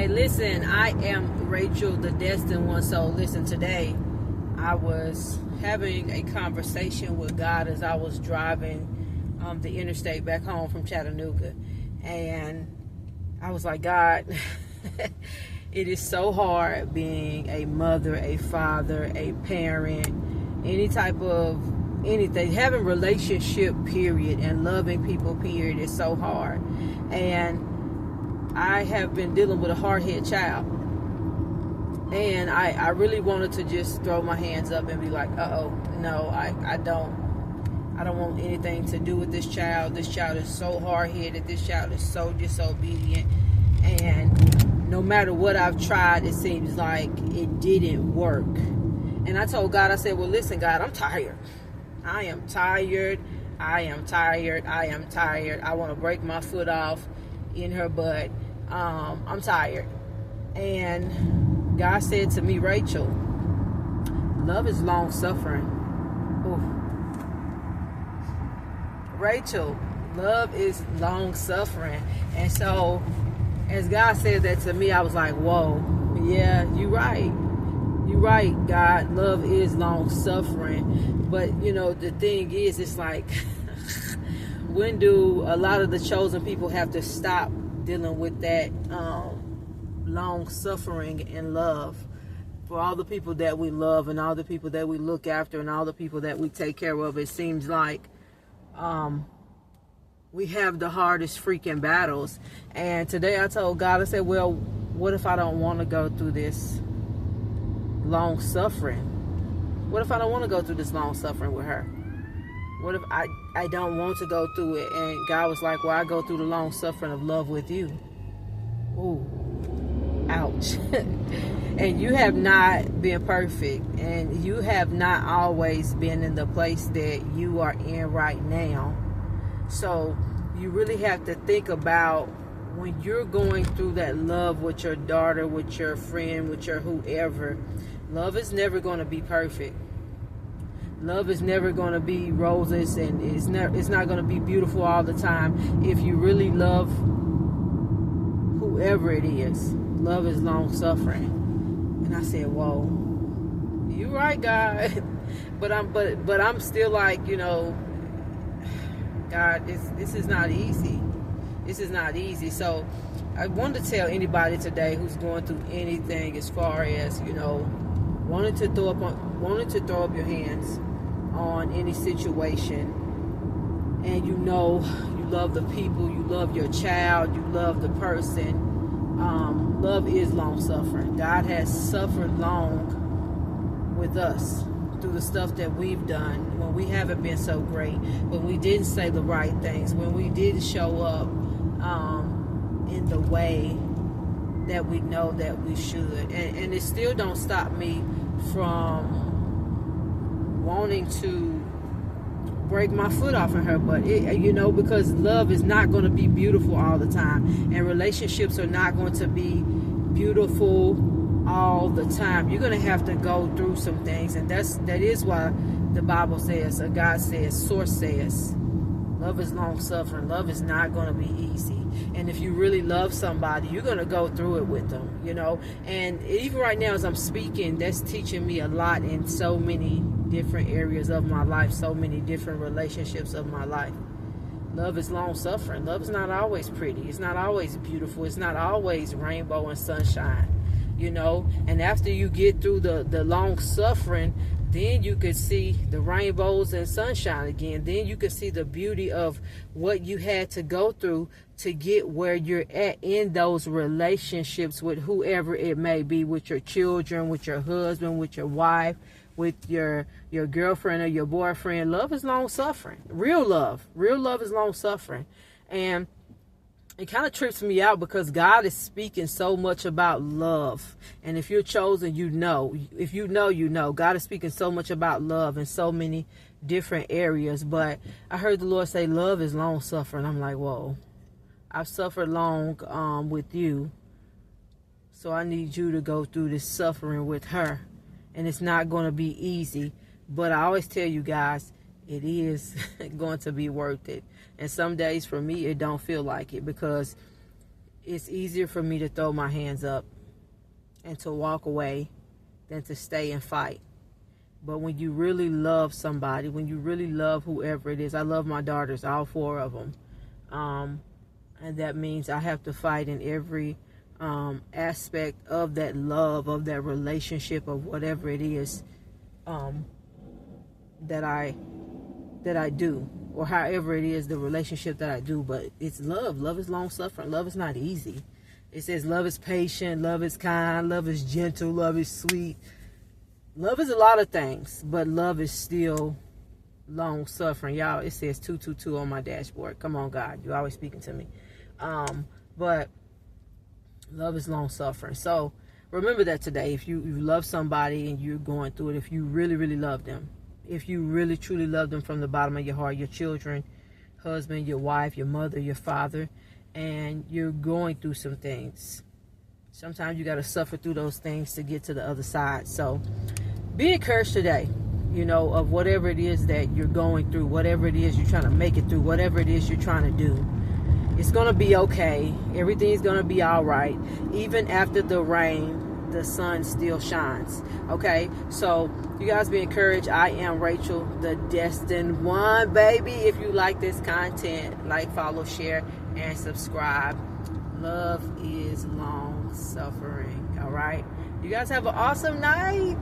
Hey, listen, I am Rachel, the destined one. So listen, today I was having a conversation with God as I was driving the interstate back home from Chattanooga. And I was like, God, it is so hard being a mother, a father, a parent, any type of anything. Having relationship, period, and loving people, period, is so hard. And I have been dealing with a hard-headed child. And I really wanted to just throw my hands up and be like, no, I don't want anything to do with this child. This child is so hard-headed. This child is so disobedient. And no matter what I've tried, it seems like it didn't work. And I told God, I said, well, listen, God, I'm tired. I am tired. I want to break my foot off in her butt. I'm tired. And God said to me, Rachel, love is long suffering. Rachel, love is long suffering. And so as God said that to me, I was like, whoa, yeah, you're right. You're right, God. Love is long suffering. But the thing is, it's like when do a lot of the chosen people have to stop dealing with that long suffering in love for all the people that we love and all the people that we look after and all the people that we take care of? It seems like we have the hardest freaking battles. And today I told God, I said, well, what if I don't want to go through this long suffering? What if I don't want to go through this long suffering with her? What if I don't want to go through it? And God was like, well, I go through the long suffering of love with you. Ooh, ouch. And you have not been perfect. And you have not always been in the place that you are in right now. So you really have to think about when you're going through that love with your daughter, with your friend, with your whoever. Love is never going to be perfect. Love is never going to be roses, and it's not going to be beautiful all the time. If you really love whoever it is, love is long suffering. And I said, whoa, you're right, God. but I'm still like, God, this is not easy. This is not easy. So I wanted to tell anybody today who's going through anything as far as, wanting to throw up your hands on any situation, and you love the people, you love your child, you love the person. Love is long suffering. God has suffered long with us through the stuff that we've done, when we haven't been so great, when we didn't say the right things, when we didn't show up in the way that we know that we should. And it still don't stop me from wanting to break my foot off in her butt, because love is not going to be beautiful all the time, and relationships are not going to be beautiful all the time. You're going to have to go through some things, and that is why the Bible says, or God says, Source says, love is long suffering. Love is not going to be easy. And if you really love somebody, you're going to go through it with them, And even right now as I'm speaking, that's teaching me a lot in so many different areas of my life, so many different relationships of my life. Love is long suffering. Love is not always pretty. It's not always beautiful. It's not always rainbow and sunshine, And after you get through the long suffering, then you could see the rainbows and sunshine again. Then you could see the beauty of what you had to go through to get where you're at in those relationships with whoever it may be, with your children, with your husband, with your wife, with your girlfriend or your boyfriend. Love is long suffering. Real love is long suffering. And it kind of trips me out because God is speaking so much about love. And if you're chosen, if you know, God is speaking so much about love in so many different areas. But I heard the Lord say, love is long suffering. I'm like, whoa, I've suffered long with you. So I need you to go through this suffering with her. And it's not going to be easy. But I always tell you guys, it is going to be worth it. And some days for me, it don't feel like it, because it's easier for me to throw my hands up and to walk away than to stay and fight. But when you really love somebody, when you really love whoever it is, I love my daughters, all 4 of them. And that means I have to fight in every aspect of that love, of that relationship, of whatever it is that I do, or however it is the relationship that I do. But it's love. Love is long suffering. Love is not easy. It says love is patient, love is kind, love is gentle, love is sweet. Love is a lot of things, but love is still long suffering. Y'all, it says 222 on my dashboard. Come on, God, you're always speaking to me. But love is long suffering. So remember that today. If you love somebody and you're going through it, if you really, really love them, if you really, truly love them from the bottom of your heart, your children, husband, your wife, your mother, your father, and you're going through some things, sometimes you got to suffer through those things to get to the other side. So be encouraged today, of whatever it is that you're going through, whatever it is you're trying to make it through, whatever it is you're trying to do. It's going to be okay. Everything's going to be all right. Even after the rain, the sun still shines. Okay? So you guys be encouraged. I am Rachel, the Destined One, baby. If you like this content, like, follow, share, and subscribe. Love is long suffering. All right? You guys have an awesome night.